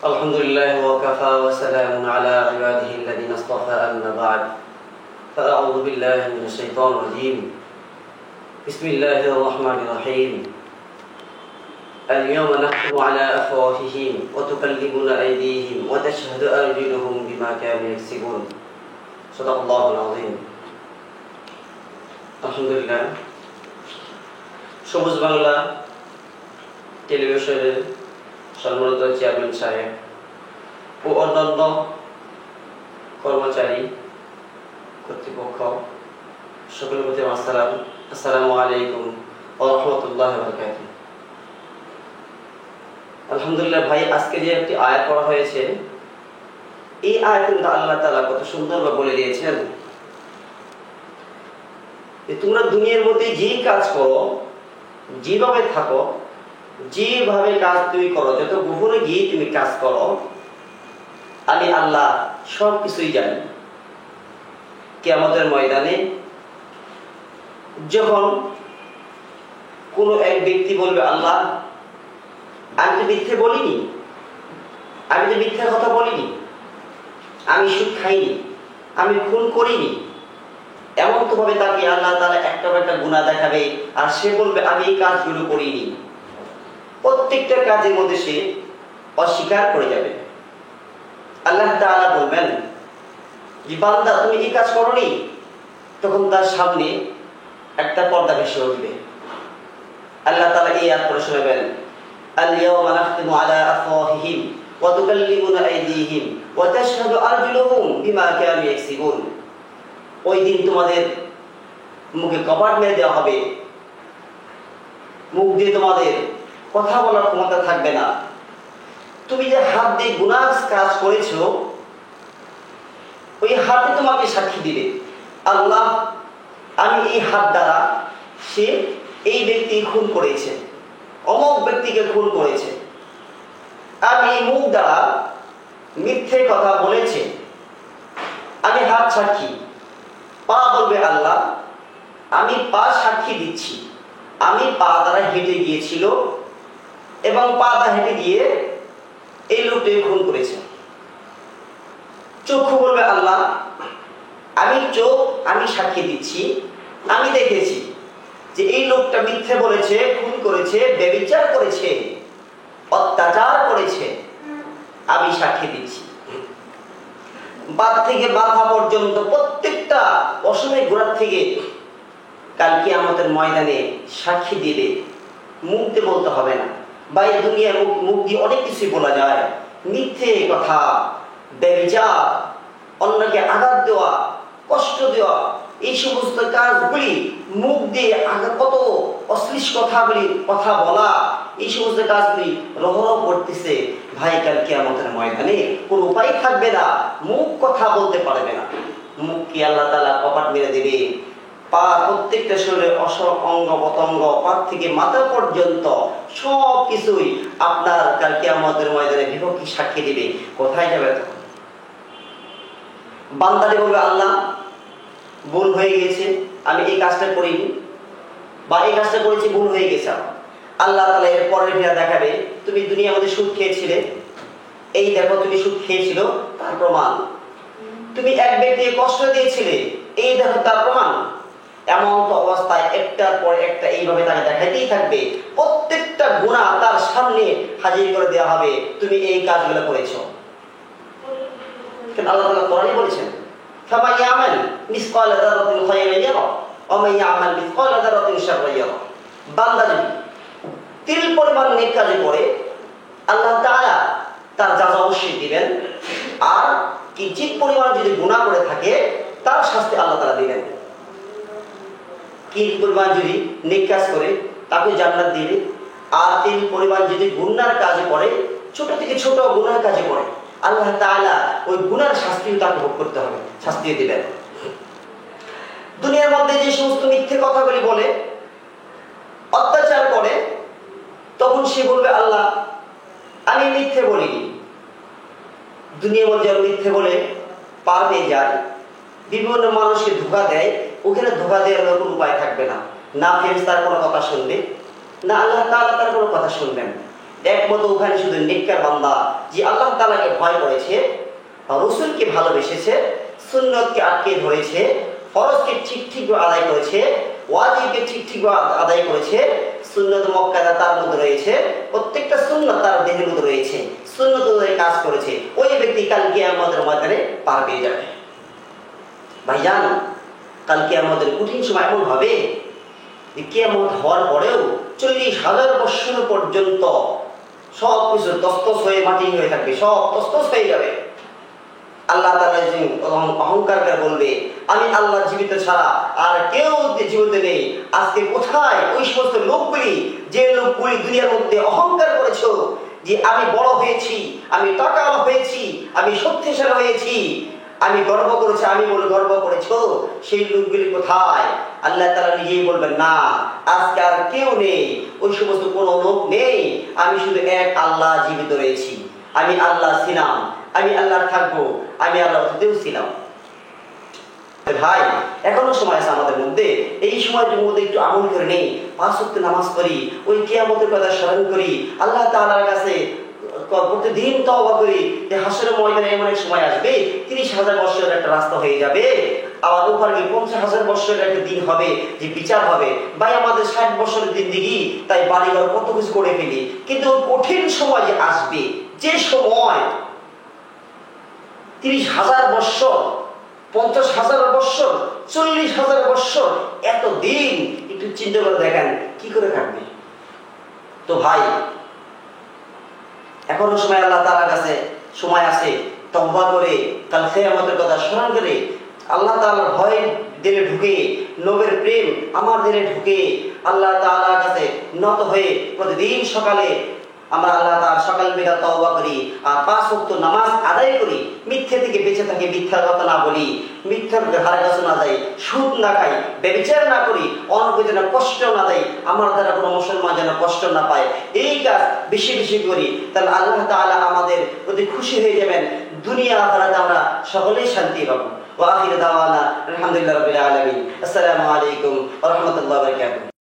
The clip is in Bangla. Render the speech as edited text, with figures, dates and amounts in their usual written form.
الحمد لله وكفى وسلام على عباده الذين اصطفى أما بعد فأعوذ بالله من الشيطان الرجيم بسم الله الرحمن الرحيم اليوم نختم على أفواههم وتكلمنا أيديهم وتشهد أرجلهم بما كانوا يكسبون صدق الله العظيم الحمد لله সবুজ বাংলা টেলিভিশনের সম্মানিত চেয়ারম্যান সাহেব ও অন্যান্য কর্মচারী কর্তৃপক্ষ সকলের প্রতি আসসালামু আলাইকুম ওয়া রাহমাতুল্লাহি ওয়া বারাকাতুহু। আলহামদুলিল্লাহ ভাই, আজকে যে একটি আয়াত পড়া হয়েছে, এই আয়াতে আল্লাহ তাআলা কত সুন্দরভাবে বলে দিয়েছেন যে তোমরা দুনিয়ার মধ্যে যেই কাজ করো, যেভাবে থাকো, যেভাবে কাজ তুমি করো, যত গোপনে গিয়ে তুমি কাজ করো, আমি আল্লাহ সব কিছুই জানি। কিয়ামতের ময়দানে যখন কোনো এক ব্যক্তি বলবে, আল্লাহ আমি তো মিথ্যে বলিনি, আমি তো মিথ্যা কথা বলিনি, আমি সুদ খাইনি, আমি খুন করিনি, এমন তো ভাবে তাকে আল্লাহ তাআলা একটা গুনাহ দেখাবে আর সে বলবে আমি এই কাজগুলো করিনি। প্রত্যেকটা কাজের মধ্যে সে অস্বীকার করে যাবে। আল্লাহ তাআলা বলবেন যে বান্দা তুমি এই কাজ করোনি, তখন তার সামনে একটা পর্দা ভেসে উঠবে। আল্লাহ তাআলা এই আয়াত পড়ে শোনাবেন, আল-ইয়াওমা নাখতিমু আলা আফওয়াহিহিম ওয়া তুকাল্লিমুনা আইদিহিম ওয়া তাশহাদু আরজুলুহুম বিমা কানু ইয়াকসিবুন। ওই দিন তোমাদের মুখে কপাট মেরে দেওয়া হবে, মুখ দিয়ে তোমাদের কথা বলার ক্ষমতা থাকবে না। তুমি যে হাত দিয়ে গুনাহ কাজ করেছো, ওই হাতে তোমাকে সাক্ষী দিবে, আল্লাহ আমি এই হাত দ্বারা সে এই ব্যক্তি খুন করেছে, অমুক ব্যক্তিকে খুন করেছে, আমি এই মুখ দ্বারা মিথ্যে কথা বলেছে, আমি হাত সাক্ষী। পা বলবে আল্লাহ আমি পা সাক্ষী দিচ্ছি, আমি পা দ্বারা হেঁটে গিয়েছিল এবং পা দ্বারা হেঁটে গিয়ে এই লোকটিকে খুন করেছে। চক্ষু বলবে আল্লাহ আমি চোখ, আমি সাক্ষী দিচ্ছি, আমি দেখেছি যে এই লোকটা মিথ্যে বলেছে, খুন করেছে, ব্যভিচার করেছে, অত্যাচার করেছে, আমি সাক্ষী দিচ্ছি। বাদ থেকে মাথা পর্যন্ত প্রত্যেকটা অসময় গোড়ার থেকে কাল কিয়ামতের ময়দানে সাক্ষী দিবে। মুখ দিয়ে বলতে হবে না। বাইরে দুনিয়ার মুখ দিয়ে অনেক কিছু বলা যায়, মিথ্যে কথা, ব্যভিচার, অন্যকে আঘাত দেওয়া, কষ্ট দেওয়া, এই সমস্ত কাজগুলি মুখ দিয়ে কত অশ্লীল কথা বলা, এই সমস্ত কাজগুলি রহরহ করতেছে। ভাই কাল কিয়ামতের ময়দানে কোনো উপায় থাকবে না, মুখ কথা বলতে পারবে না। মুখ কি আল্লাহ তাআলা কপাট মেরে দেবে। পা প্রত্যেকটা শরীরের অঙ্গ প্রত্যঙ্গ, পা থেকে মাথা পর্যন্ত সব কিছুই আপনার কাল কিয়ামতের ময়দানে বিপক্ষে সাক্ষী দিবে। কোথায় যাবে তখন? বান্দারে বলবে আল্লাহ ভুল হয়ে গেছে, আমি এই কাজটা করিনি, বা এই কাজটা করেছি, ভুল হয়ে গেছে। আল্লাহ তাআলা এর পরের ভিড়া দেখাবে, তুমি দুনিয়ার মধ্যে সুদ খেয়েছিলে, এই দেখো তুমি সুদ খেয়েছিল, তার প্রমাণ। তুমি এক ব্যক্তিকে কষ্ট দিয়েছিলে, এই দেখো তার প্রমাণ। এমন তো অবস্থায় একটার পর একটা এইভাবে তাকে দেখাইতেই থাকবে। প্রত্যেকটা গুনাহ তার সামনে হাজির করে দেওয়া হবে, তুমি এই কাজগুলো করেছো। কেন আল্লাহ তাআলা কোরআনে বলেছেন, ফামান ইয়ামাল মিসকাল যারাতিন খায়রান ইয়ারা ওয়া মান ইয়ামাল মিসকাল যারাতিন শাররান ইয়ারা। বান্দা যদি তিল পরিমাণ নেক কাজ করে, আল্লাহ তাআলা তার জাযা অবশ্যই দিবেন, আর কিঞ্চিত পরিমাণ যদি গুনাহ করে থাকে তার শাস্তি আল্লাহ তাআলা দিবেন। তিল পরিমাণ যদি নেক কাজ করে তাকে জান্নাত দিবে, আর তিল পরিমাণ যদি গুনার কাজ করে, ছোট থেকে ছোট গুনার কাজ করে, আল্লাহ তাআলা ওই গুনার শাস্তিও তাকে ভোগ করতে হবে, শাস্তি দিবেন। দুনিয়ার মধ্যে যে সমস্ত মিথ্যে কথাগুলি বলে, অত্যাচার করে, তখন সে বলবে আল্লাহ আমি মিথ্যে বলিনি। দুনিয়ার মধ্যে মিথ্যে বলে পার পেয়ে যায়, বিভিন্ন মানুষকে ধোঁকা দেয়, ওখানে ধোঁকা দেওয়ার কোনো উপায় থাকবে না। না ফেরেশতার কোনো কথা শুনবে, না আল্লাহ তাআলা তার কোনো কথা শুনবেন। একমাত্র ওখানে শুধু নেককার বান্দা যে আল্লাহ তাআলাকে ভয় করেছে, রাসূলকে ভালোবেসেছে, সুন্নতকে আটকে ধরেছে, ফরজকে ঠিক আদায় করেছে, ওয়াজিবকে ঠিক আদায় করেছে, সুন্নত মুআক্কাদা তার মধ্যে রয়েছে, প্রত্যেকটা সুন্নাত তার দেহের মধ্যে রয়েছে, সুন্নত অনুযায়ী কাজ করেছে, ওই ব্যক্তি কাল কিয়ামতের ময়দানে পার পেয়ে যাবে। ভাইজান, কাল কিয়ামতের কঠিন সময় এমন হবে যে কিয়ামত হওয়ার পরেও 40,000 বছর পর্যন্ত সব কিছু তস্তস হয়ে মাটি হয়ে থাকবে, সব তস্তস হয়ে যাবে। আল্লাহ তাআলা অহংকার করে বলবে, আমি আল্লাহ জীবিত ছাড়া আর কেউ জীবিত নেই। আজকে কোথায় ওই সমস্ত লোকগুলি, যে লোকগুলি দুনিয়ার মধ্যে অহংকার করেছো যে আমি বড় হয়েছি, আমি টাকাওয়ালা হয়েছি, আমি শক্তিশালী হয়েছি, আমি গর্ব করেছি, আমি বলে গর্ব করেছো, সেই লোকগুলি কোথায়? আল্লাহ তাআলা নিজেই বলবেন, না, আজকে আর কেউ নেই, ওই সমস্ত কোনো লোক নেই। আমি শুধু এক আল্লাহ জীবিত রয়েছি, আমি আল্লাহ ছিলাম, আমি আল্লাহ থাকবো, আমি আল্লাহ অতীতেও ছিলাম। ভাই, এখনো সময় আছে আমাদের মধ্যে, এই সময়ের মধ্যে একটু আমল করে নেই, 5 ওয়াক্ত নামাজ পড়ি, ওই কিয়ামতের কথা স্মরণ করি, আল্লাহ তাআলার কাছে প্রতিদিন তওবা করি যে হাসরের ময়দানে এমন এক সময় আসবে 30,000 বছরের একটা রাস্তা হয়ে যাবে, আবার উপরে 50,000 বছরের একটা দিন হবে যে বিচার হবে। ভাই, আমাদের 60 বছরের জিন্দেগি, তাই বাড়িঘর কত কিছু করে ফেলি, কিন্তু কঠিন সময় যে আসবে, যে সময় 30,000 বছর, 50,000 বছর, 40,000 বছর, এত দিন একটু চিন্তা করে দেখেন কি করে কাটবে। তো ভাই, এখনো সময় আল্লাহ তাআলার কাছে সময় আছে, তওবা করে কাল কিয়ামতের কথা স্মরণ করে আল্লাহ তাআলার ভয় দিলে ঢুকে, নবীর প্রেম আমার দিলে ঢুকে আল্লাহ তাআলার কাছে নত হয়ে প্রতিদিন সকালে আমরা আল্লাহ তাআলার সকাল বিকাল তওবা করি, আর 5 ওয়াক্ত নামাজ আদায় করি, মিথ্যা থেকে বেঁচে থাকি, মিথ্যার কথা না বলি, মিথ্যার ধারে কাছে না যাই, সুদ না খাই, ব্যভিচার না করি, অন্যকে যেন কষ্ট না দেয়, আমার দ্বারা কোনো মুসলমান যেন কষ্ট না পায়, এই কাজ বেশি বেশি করি, তাহলে আল্লাহ তাআলা আমাদের প্রতি খুশি হয়ে যাবেন, দুনিয়া আখিরাতে আমরা সকলেই শান্তি পাবো। ওয়া আখিরু দাওয়ানা আলহামদুলিল্লাহি রাব্বিল আলামিন। আসসালামু আলাইকুম ওয়া রাহমাতুল্লাহি ওয়া বারাকাতুহু।